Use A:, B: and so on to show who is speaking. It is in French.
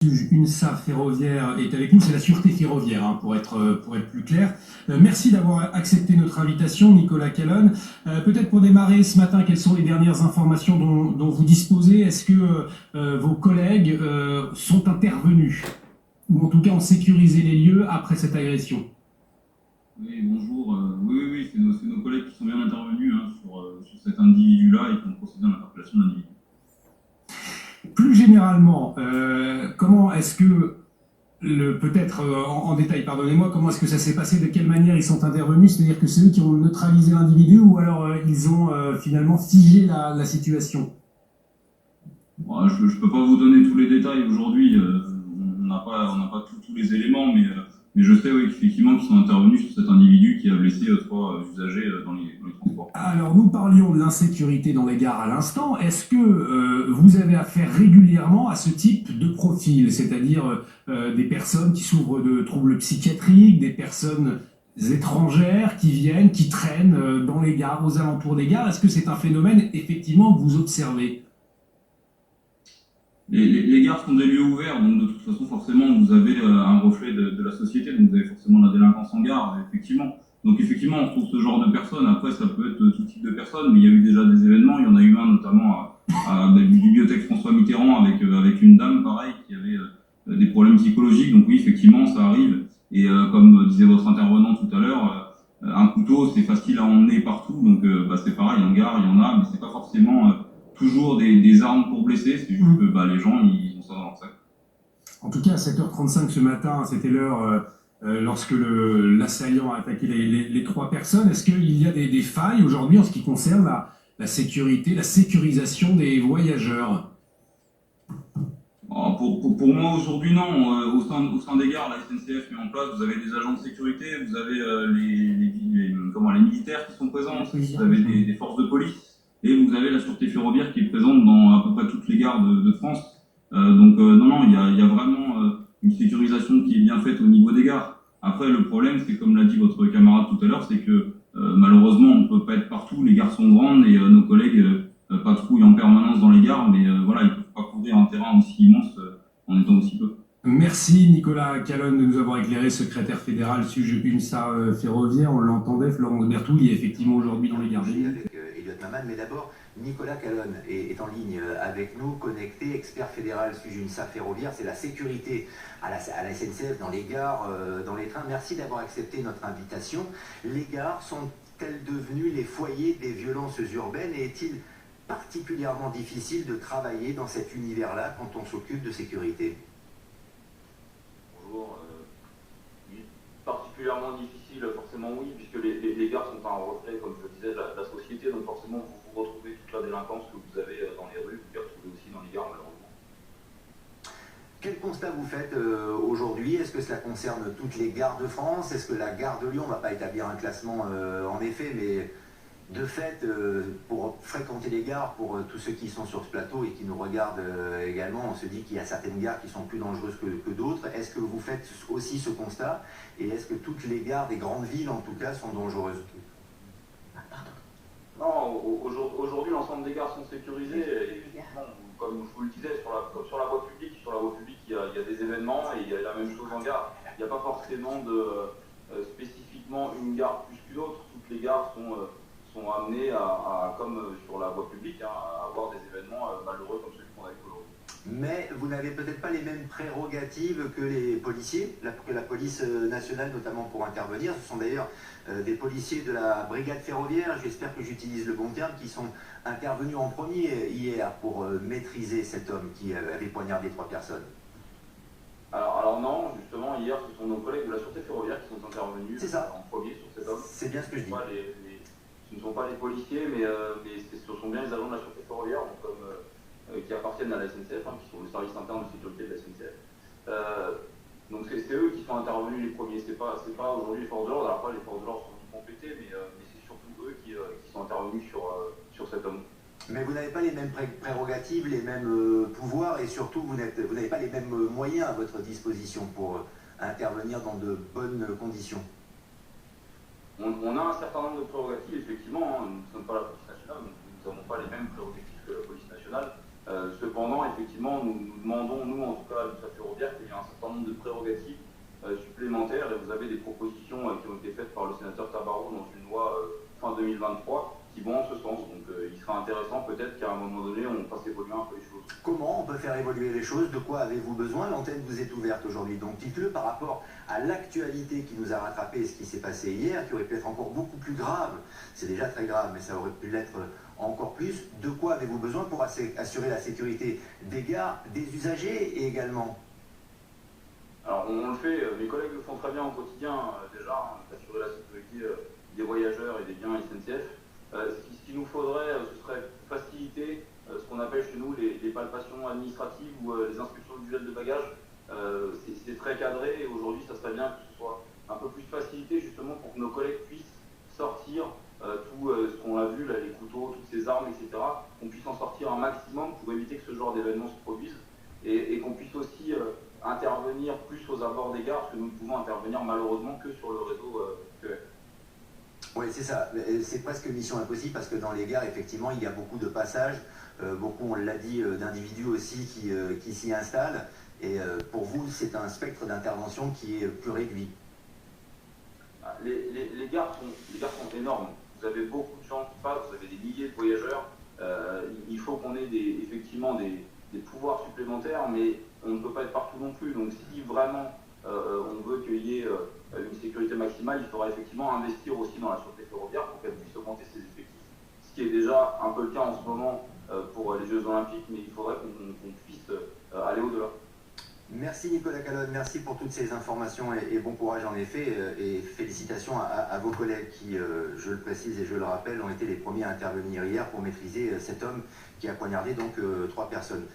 A: UNSA ferroviaire est avec nous, c'est la sûreté ferroviaire, hein, pour être plus clair. Merci d'avoir accepté notre invitation, Nicolas Calonne. Peut-être pour démarrer ce matin, quelles sont les dernières informations dont vous disposez? Est-ce que vos collègues sont intervenus, ou en tout cas ont sécurisé les lieux après cette agression?
B: Oui, bonjour. Oui, c'est nos collègues qui sont bien intervenus sur cet individu-là et qui ont procédé à l'interpellation de l'individu.
A: Plus généralement, comment est-ce que, peut-être en détail, pardonnez-moi, comment est-ce que ça s'est passé, de quelle manière ils sont intervenus? C'est-à-dire que c'est eux qui ont neutralisé l'individu ou alors ils ont finalement figé la situation?
B: Bon, je ne peux pas vous donner tous les détails aujourd'hui, on n'a pas tous les éléments, mais je sais oui, effectivement qu'ils sont intervenus sur cet individu qui a blessé trois usagers dans les transports.
A: Alors, nous parlions de l'insécurité dans les gares à l'instant. Est-ce que vous avez affaire régulièrement à ce type de profil, c'est-à-dire des personnes qui souffrent de troubles psychiatriques, des personnes étrangères qui viennent, qui traînent dans les gares, aux alentours des gares? Est-ce que c'est un phénomène, effectivement, que vous observez?
B: Les gares sont des lieux ouverts, donc de toute façon, forcément, vous avez un reflet de la société, donc vous avez forcément la délinquance en gare, effectivement. Donc effectivement, on trouve ce genre de personnes. Après, ça peut être tout type de personnes, mais il y a eu déjà des événements. Il y en a eu un notamment du bibliothèque François Mitterrand avec une dame, pareil, qui avait des problèmes psychologiques. Donc oui, effectivement, ça arrive. Et comme disait votre intervenant tout à l'heure, un couteau, c'est facile à emmener partout. Donc c'est pareil, en gare, il y en a, mais c'est pas forcément toujours des armes pour blesser. C'est juste que les gens, ils ont ça dans leur sac.
A: En tout cas, à 7h35 ce matin, c'était l'heure lorsque l'assaillant a attaqué les trois personnes. Est-ce qu'il y a des failles aujourd'hui en ce qui concerne la sécurité, la sécurisation des voyageurs?
B: Pour moi, aujourd'hui, non. Au sein des gares, la SNCF met en place, vous avez des agents de sécurité, vous avez les militaires qui sont présents, vous avez des forces de police, et vous avez la sûreté ferroviaire qui est présente dans à peu près toutes les gares de France. Non, il y a vraiment une sécurisation qui est bien faite au niveau des gares. Après, le problème, c'est comme l'a dit votre camarade tout à l'heure, c'est que malheureusement, on ne peut pas être partout. Les gares sont grandes et nos collègues patrouillent en permanence dans les gares, mais voilà, ils ne peuvent pas couvrir un terrain aussi immense en étant aussi peu.
A: Merci Nicolas Calonne de nous avoir éclairé, secrétaire fédéral SUGE UNSA ferroviaire. On l'entendait, Florent Bertoul est effectivement aujourd'hui dans les gares.
C: Avec Elliot Maman, mais d'abord, Nicolas Calonne est en ligne avec nous, connecté, expert fédéral SUGE UNSA ferroviaire. C'est la sécurité à la SNCF, dans les gares, dans les trains. Merci d'avoir accepté notre invitation. Les gares sont-elles devenues les foyers des violences urbaines et est-il particulièrement difficile de travailler dans cet univers-là quand on s'occupe de sécurité?
B: Bonjour. Particulièrement difficile, forcément oui, puisque les gares sont un reflet, comme je le disais, de la société, donc forcément vous retrouvez toute la délinquance que vous avez dans les rues, vous les retrouvez aussi dans les gares malheureusement.
C: Quel constat vous faites aujourd'hui? Est-ce que cela concerne toutes les gares de France? Est-ce que la gare de Lyon, on ne va pas établir un classement en effet, mais de fait, pour fréquenter les gares, pour tous ceux qui sont sur ce plateau et qui nous regardent également, on se dit qu'il y a certaines gares qui sont plus dangereuses que d'autres. Est-ce que vous faites aussi ce constat? Et est-ce que toutes les gares des grandes villes, en tout cas, sont dangereuses?
B: Non, aujourd'hui l'ensemble des gares sont sécurisées. Et, comme je vous le disais, sur la voie publique, il y a des événements et il y a la même chose en gare. Il n'y a pas forcément spécifiquement une gare plus qu'une autre. Toutes les gares sont amenés comme sur la voie publique, à avoir des événements malheureux comme celui qu'on a eu aujourd'hui.
C: Mais vous n'avez peut-être pas les mêmes prérogatives que les policiers, que la police nationale notamment pour intervenir. Ce sont d'ailleurs des policiers de la brigade ferroviaire, j'espère que j'utilise le bon terme, qui sont intervenus en premier hier pour maîtriser cet homme qui avait poignardé trois personnes.
B: Alors non, justement, hier, ce sont nos collègues de la sûreté ferroviaire qui sont intervenus en premier sur cet homme.
C: C'est bien ce que je dis.
B: Ce ne sont pas les policiers, mais ce sont bien les agents de la sûreté ferroviaire, qui appartiennent à la SNCF, qui sont le service interne de sécurité de la SNCF. Donc c'est eux qui sont intervenus les premiers, c'est pas aujourd'hui les forces de l'ordre. Alors après, les forces de l'ordre sont complétées, mais c'est surtout eux qui sont intervenus sur cet homme.
C: Mais vous n'avez pas les mêmes prérogatives, les mêmes pouvoirs, et surtout vous n'avez pas les mêmes moyens à votre disposition pour intervenir dans de bonnes conditions.
B: On a un certain nombre de prérogatives, effectivement. Nous ne sommes pas la police nationale, donc nous n'avons pas les mêmes prérogatives que la police nationale. Cependant, effectivement, nous demandons, nous en tout cas à l'Ultra Ferroviaire, qu'il y ait un certain nombre de prérogatives supplémentaires, et vous avez des propositions qui ont été faites par le sénateur Tabarot dans une loi fin 2023 qui vont en ce sens. Donc il sera intéressant peut-être qu'à un moment donné on fasse évoluer un peu les choses.
C: Comment on peut faire évoluer les choses? De quoi avez-vous besoin? L'antenne vous est ouverte aujourd'hui, donc dites-le par rapport à l'actualité qui nous a rattrapé, ce qui s'est passé hier, qui aurait pu être encore beaucoup plus grave. C'est déjà très grave, mais ça aurait pu l'être encore plus. De quoi avez-vous besoin pour assurer la sécurité des gares, des usagers et également?
B: Alors on le fait, mes collègues le font très bien au quotidien déjà, assurer la sécurité des voyageurs et des biens SNCF. Ce qu'il nous faudrait, ce serait faciliter ce qu'on appelle chez nous les palpations administratives ou les inscriptions visuelles de bagages. C'est très cadré et aujourd'hui ça serait bien que ce soit un peu plus facilité justement pour que nos collègues puissent sortir tout ce qu'on a vu, là, les couteaux, toutes ces armes, etc. Qu'on puisse en sortir un maximum pour éviter que ce genre d'événements se produisent et qu'on puisse aussi intervenir plus aux abords des gares, parce que nous ne pouvons intervenir malheureusement que sur le réseau PER.
C: Oui, c'est ça. C'est presque mission impossible parce que dans les gares, effectivement, il y a beaucoup de passages, beaucoup, on l'a dit, d'individus aussi qui s'y installent. Et pour vous, c'est un spectre d'intervention qui est plus réduit.
B: Les gares sont énormes. Vous avez beaucoup de gens qui passent, vous avez des milliers de voyageurs. Il faut qu'on ait effectivement des pouvoirs supplémentaires, mais on ne peut pas être partout non plus. Donc si vraiment on veut qu'il y ait une sécurité maximale, il faudra effectivement investir aussi dans la sûreté ferroviaire pour qu'elle puisse augmenter ses effectifs. Ce qui est déjà un peu le cas en ce moment pour les Jeux Olympiques, mais il faudrait qu'on puisse aller au-delà.
C: Merci Nicolas Calonne, merci pour toutes ces informations et bon courage en effet. Et félicitations à vos collègues qui, je le précise et je le rappelle, ont été les premiers à intervenir hier pour maîtriser cet homme qui a poignardé donc 3 personnes.